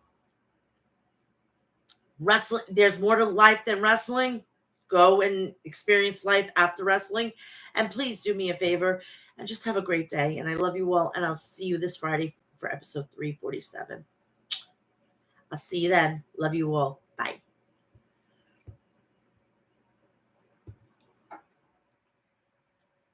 Wrestling, there's more to life than wrestling. Go and experience life after wrestling. And please do me a favor and just have a great day. And I love you all. And I'll see you this Friday for episode 347. I'll see you then. Love you all.